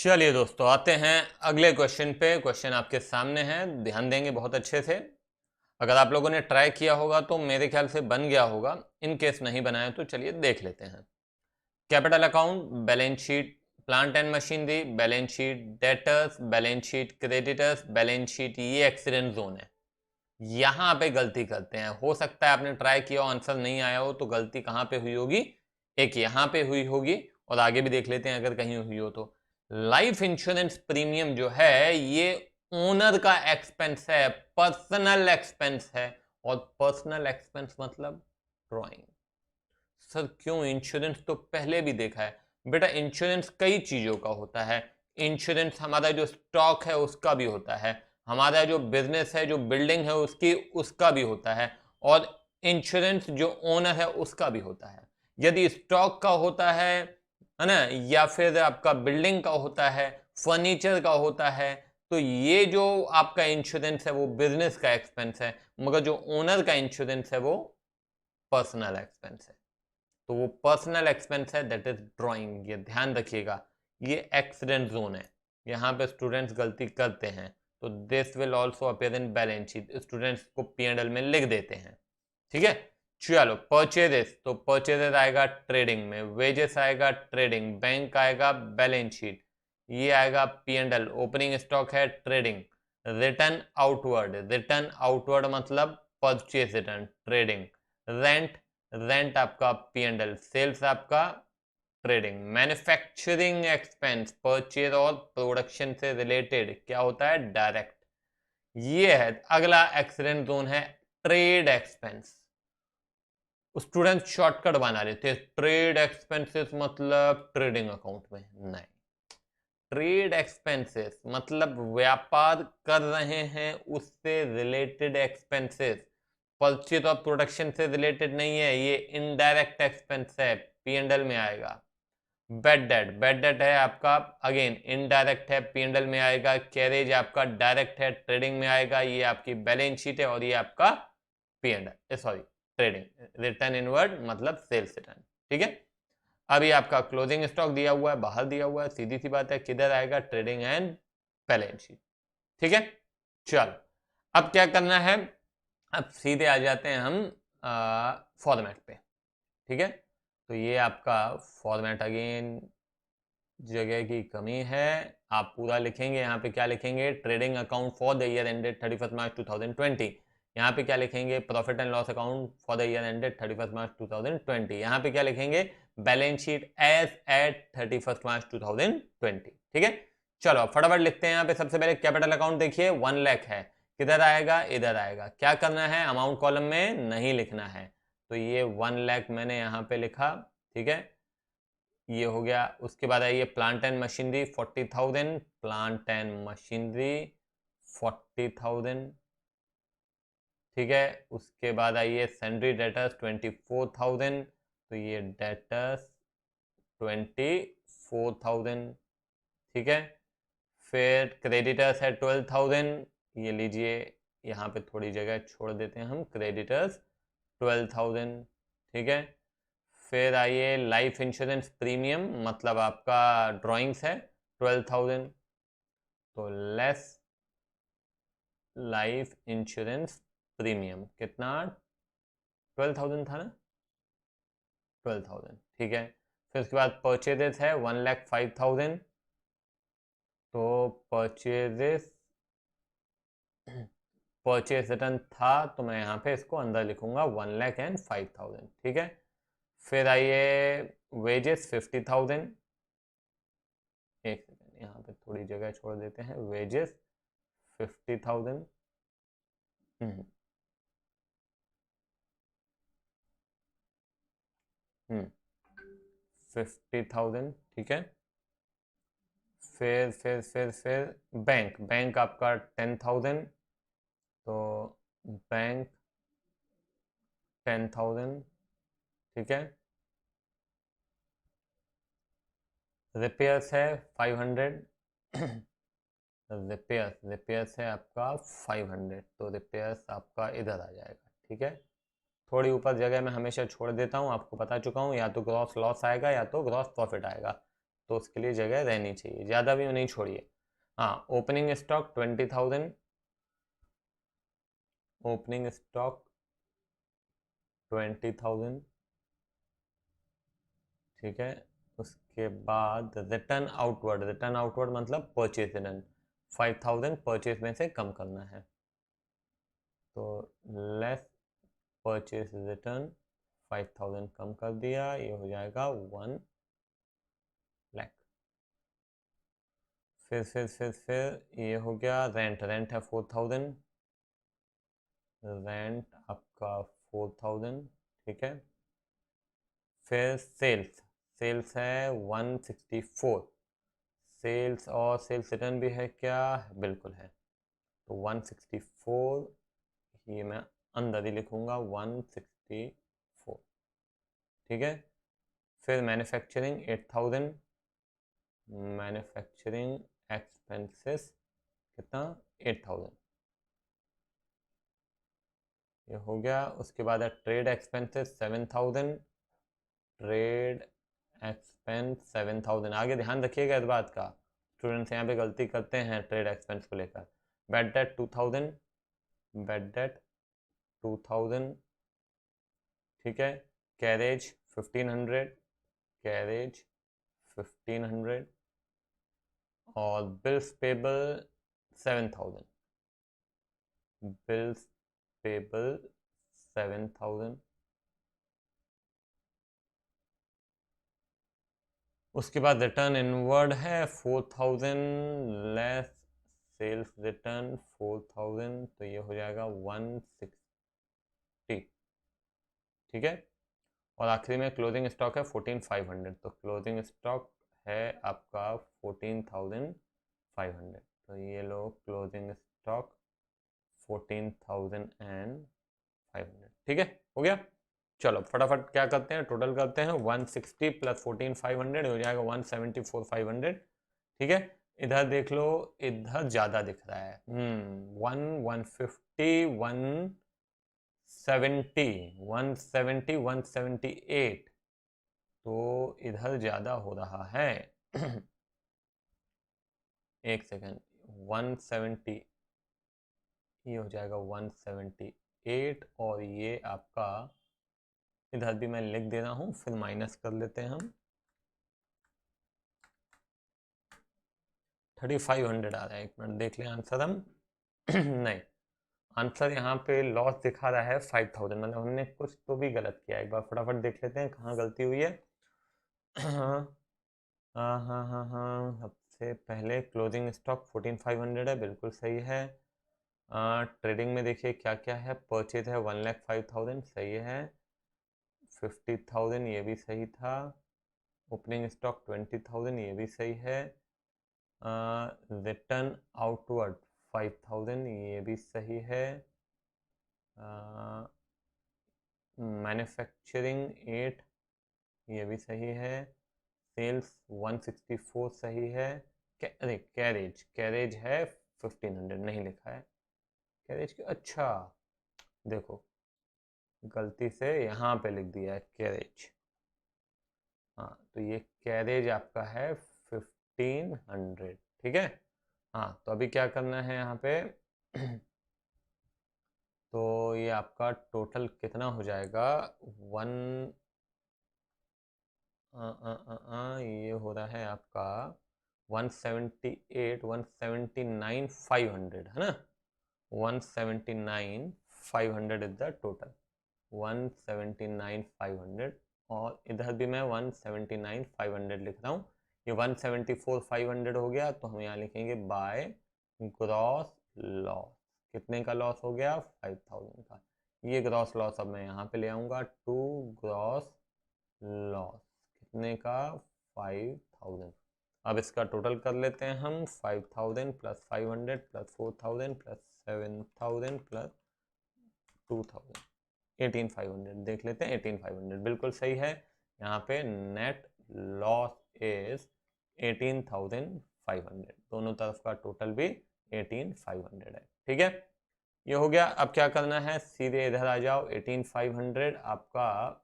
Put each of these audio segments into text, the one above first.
चलिए दोस्तों, आते हैं अगले क्वेश्चन पे। क्वेश्चन आपके सामने है, ध्यान देंगे बहुत अच्छे से। अगर आप लोगों ने ट्राई किया होगा तो मेरे ख्याल से बन गया होगा। इन केस नहीं बनाया तो चलिए देख लेते हैं। Capital account, balance sheet, plant and machinery, balance sheet, debtors, balance sheet, creditors, balance sheet, ये एक्सीडेंट जोन है। यहाँ पे गलती करते हैं। हो सकता है आपने ट्राई किया हो, आंसर नहीं आया हो, तो गलती कहाँ पे हुई होगी? एक यहाँ पे हुई होगी, और आगे भी देख लेते हैं अगर कहीं हुई हो तो। लाइफ इंश्योरेंस प्रीमियम जो है ये ओनर का एक्सपेंस है, पर्सनल एक्सपेंस है। और पर्सनल एक्सपेंस मतलब ड्रॉइंग। सर क्यों? इंश्योरेंस तो पहले भी देखा है बेटा। इंश्योरेंस कई चीजों का होता है। इंश्योरेंस हमारा जो स्टॉक है उसका भी होता है, हमारा जो बिजनेस है, जो बिल्डिंग है उसकी, उसका भी होता है। और इंश्योरेंस जो ओनर है उसका भी होता है। यदि स्टॉक का होता है ना, या फिर आपका बिल्डिंग का होता है, फर्नीचर का होता है, तो ये जो आपका इंश्योरेंस है वो बिजनेस का एक्सपेंस है। मगर जो ओनर का इंश्योरेंस है वो पर्सनल एक्सपेंस है। तो वो पर्सनल एक्सपेंस है, दैट इज ड्राइंग। ये ध्यान रखिएगा, ये एक्सीडेंट जोन है। यहाँ पे स्टूडेंट्स गलती करते हैं, तो this will also appear in balance sheet. Students को P&L में लिख देते हैं। ठीक है, चलो। परचेजेस, तो परचेजेस आएगा ट्रेडिंग में, वेजेस आएगा ट्रेडिंग, बैंक आएगा बैलेंस शीट, ये आएगा P&L। ओपनिंग स्टॉक है trading. Return outward, return outward मतलब purchase return, trading. Rent, rent आपका P&L। सेल्स आपका ट्रेडिंग। मैन्युफैक्चरिंग एक्सपेंस, परचेज और प्रोडक्शन से रिलेटेड क्या होता है? डायरेक्ट। ये है अगला एक्सीडेंट जोन है, ट्रेड एक्सपेंस। स्टूडेंट शॉर्टकट बना रहे थे, ट्रेड एक्सपेंसेस मतलब ट्रेडिंग अकाउंट में नहीं। ट्रेड एक्सपेंसेस मतलब व्यापार कर रहे हैं उससे रिलेटेड एक्सपेंसेस। परचेज और प्रोडक्शन से रिलेटेड नहीं है, ये इनडायरेक्ट एक्सपेंस है, P&L में आएगा। बैड डेट, बैड डेट है आपका, अगेन इनडायरेक्ट है, P&L में आएगा। कैरेज आपका डायरेक्ट है, ट्रेडिंग में आएगा। ये आपकी बैलेंस शीट है, और ये आपका P&L, sorry, trading. Return inward मतलब सेल्स रिटर्न। ठीक है, अभी आपका क्लोजिंग स्टॉक दिया हुआ है, बाहर दिया हुआ है, सीधी सी बात है, किधर आएगा? Trading and balance sheet. ठीक है, चलो। अब क्या करना है? अब सीधे आ जाते हैं हम फॉर्मेट पे। ठीक है, तो ये आपका फॉर्मेट, अगेन जगह की कमी है। आप पूरा लिखेंगे, यहाँ पे क्या लिखेंगे? Trading account for the year ended 31 मार्च 2020। यहाँ पे क्या लिखेंगे? Profit and loss account for the year ended 31 मार्च 2020। यहाँ पे क्या लिखेंगे? बैलेंस शीट एज एट 31 मार्च 2020। ठीक है, चलो फटाफट लिखते हैं। यहाँ पे सबसे पहले कैपिटल अकाउंट देखिए, 1 लाख है। किधर आएगा? इधर आएगा। क्या करना है? अमाउंट कॉलम में नहीं लिखना है, तो ये 1 लाख मैंने यहाँ पे लिखा। ठीक है, ये हो गया। उसके बाद आइए plant and machinery 40,000, plant and machinery 40,000। ठीक है, उसके बाद आइए सैंड्री डेटर्स 24,000, तो ये डेटर्स 24,000। ठीक है, फिर क्रेडिटर्स है 12,000, ये लीजिए, यहाँ पे थोड़ी जगह छोड़ देते हैं हम, क्रेडिटर्स 12,000। ठीक है, फिर आइए लाइफ इंश्योरेंस प्रीमियम मतलब आपका ड्राइंग्स है 12,000, तो लेस लाइफ इंश्योरेंस प्रीमियम कितना? 12,000 था ना? 12,000। ठीक है, फिर उसके बाद परचेजेस है 1,05,000, तो परचेजेस, परचेज रिटर्न था तो मैं यहाँ पे इसको अंदर लिखूंगा 1,05,000। ठीक है, फिर आइए वेजेस 50,000। एक सेकेंड, यहाँ पे थोड़ी जगह छोड़ देते हैं, वेजेस 50,000। हम्म हम्म 50,000। ठीक है, फिर बैंक, बैंक आपका 10,000, तो बैंक 10,000। ठीक है, रिपेयर्स है 500। रिपेयर्स, रिपेयर्स है आपका 500, तो रिपेयर्स आपका इधर आ जाएगा। ठीक है, थोड़ी ऊपर जगह मैं हमेशा छोड़ देता हूँ, आपको बता चुका हूँ, या तो ग्रॉस लॉस आएगा या तो ग्रॉस प्रॉफिट आएगा। तो उसके लिए जगह रहनी चाहिए, ज़्यादा भी नहीं छोड़िए। हाँ, ओपनिंग स्टॉक 20,000, ओपनिंग स्टॉक 20,000, ठीक है। उसके बाद रिटर्न आउटवर्ड मतलब परचेज रिटर्न 5,000 परचेज में से कम करना है, तो लेस परचेज रिटर्न 5,000 कम कर दिया, ये हो जाएगा 1 लाख। फिर ये हो गया रेंट है 4,000, रेंट आपका 4,000, ठीक है। फिर सेल्स है 164, सेल्स और सेल्स रिटर्न भी है क्या, बिल्कुल है, तो 164, ये मैं अंदर ही लिखूंगा 164, ठीक है। फिर मैन्युफैक्चरिंग 8,000, मैन्युफैक्चरिंग एक्सपेंसेस कितना 8,000, ये हो गया। उसके बाद है ट्रेड एक्सपेंसेस 7,000, ट्रेड एक्सपेंस 7,000, आगे ध्यान रखिएगा इस बात का, स्टूडेंट्स यहाँ पे गलती करते हैं ट्रेड एक्सपेंस को लेकर। बैड डेट 2,000, बैड डेट 2,000, ठीक है। कैरेज 1,500, कैरेज 1,500, और बिल्स पेबल 7,000, बिल्स पेबल 7,000। उसके बाद रिटर्न इनवर्ड है 4,000, लेस सेल्स रिटर्न 4,000, तो ये हो जाएगा 160, ठीक है। और आखिरी में क्लोजिंग स्टॉक है 14,500, तो क्लोजिंग स्टॉक है आपका 14,500, तो ये लो क्लोजिंग स्टॉक 14,500, ठीक है, हो गया। चलो फटाफट क्या करते हैं, टोटल करते हैं, 160 प्लस 14,500 हो जाएगा 174,500, ठीक है। इधर देख लो, इधर ज़्यादा दिख रहा है, 150, 170, 170, 178, तो इधर ज़्यादा हो रहा है। एक सेकेंड, 170, ये हो जाएगा 178, और ये आपका इधर भी मैं लिख दे रहा हूँ, फिर माइनस कर लेते हैं हम, 3,500 आ रहा है, एक मिनट देख लें आंसर हम। नहीं, आंसर यहाँ पे लॉस दिखा रहा है 5,000, मतलब हमने कुछ तो भी गलत किया, एक बार फटाफट देख लेते हैं कहाँ गलती हुई है। हाँ हाँ हाँ हाँ, सबसे पहले क्लोजिंग स्टॉक 14,500 है, बिल्कुल सही है। ट्रेडिंग में देखिए क्या क्या है, परचेज है 1,05,000, सही है। 50,000, ये भी सही था। ओपनिंग स्टॉक 20,000, ये भी सही है। रिटर्न आउटवर्ड 5,000, ये भी सही है। मैन्युफैक्चरिंग 8, ये भी सही है। सेल्स 164 सही है। अरे कैरेज है 1,500, नहीं लिखा है कैरेज के, अच्छा देखो गलती से यहाँ पे लिख दिया है कैरेज, हाँ, तो ये कैरेज आपका है 1,500, ठीक है। हाँ, तो अभी क्या करना है यहाँ पे, तो ये आपका टोटल कितना हो जाएगा, वन ये हो रहा है आपका 178, 179,500, है ना, 179,500 इज द टोटल, 179,500, और इधर भी मैं 179,500 लिख रहा हूँ। ये 174,500 हो गया, तो हम यहाँ लिखेंगे बाय ग्रॉस लॉस, कितने का लॉस हो गया, 5,000 का। ये ग्रॉस लॉस अब मैं यहाँ पे ले आऊँगा, टू ग्रॉस लॉस कितने का, 5,000। अब इसका टोटल कर लेते हैं हम, 5,000 प्लस 500 प्लस 4,000 प्लस 7,000 प्लस 2,000, 18,500 देख लेते हैं, 18,500 बिल्कुल सही है। यहाँ पे नेट लॉस इज 18,500, दोनों तरफ का टोटल भी 18,500 है, ठीक है। ये हो गया। अब क्या करना है, सीधे इधर आ जाओ, 18,500 आपका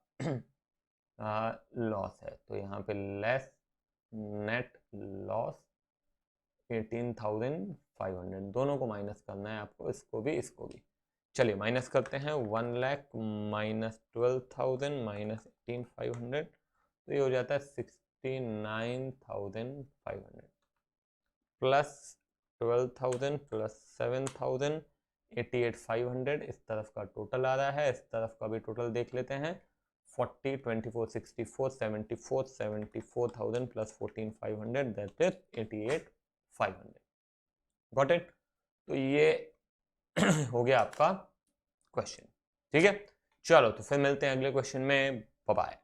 लॉस है, तो यहाँ पे लेस नेट लॉस 18,500, दोनों को माइनस करना है आपको, इसको भी इसको भी। चलिए माइनस करते हैं। 1 लाख माइनस 12,000 माइनस 18,500, तो ये हो जाता है 69,500 प्लस 12,000 प्लस 7,000 88,500, इस तरफ का टोटल आ रहा है, इस तरफ का भी टोटल देख लेते हैं। 40 24 64 74 74,000 plus 14,500 that is 88,500। Got it? तो ये हो गया आपका क्वेश्चन। ठीक है, चलो तो फिर मिलते हैं अगले क्वेश्चन में। Bye bye.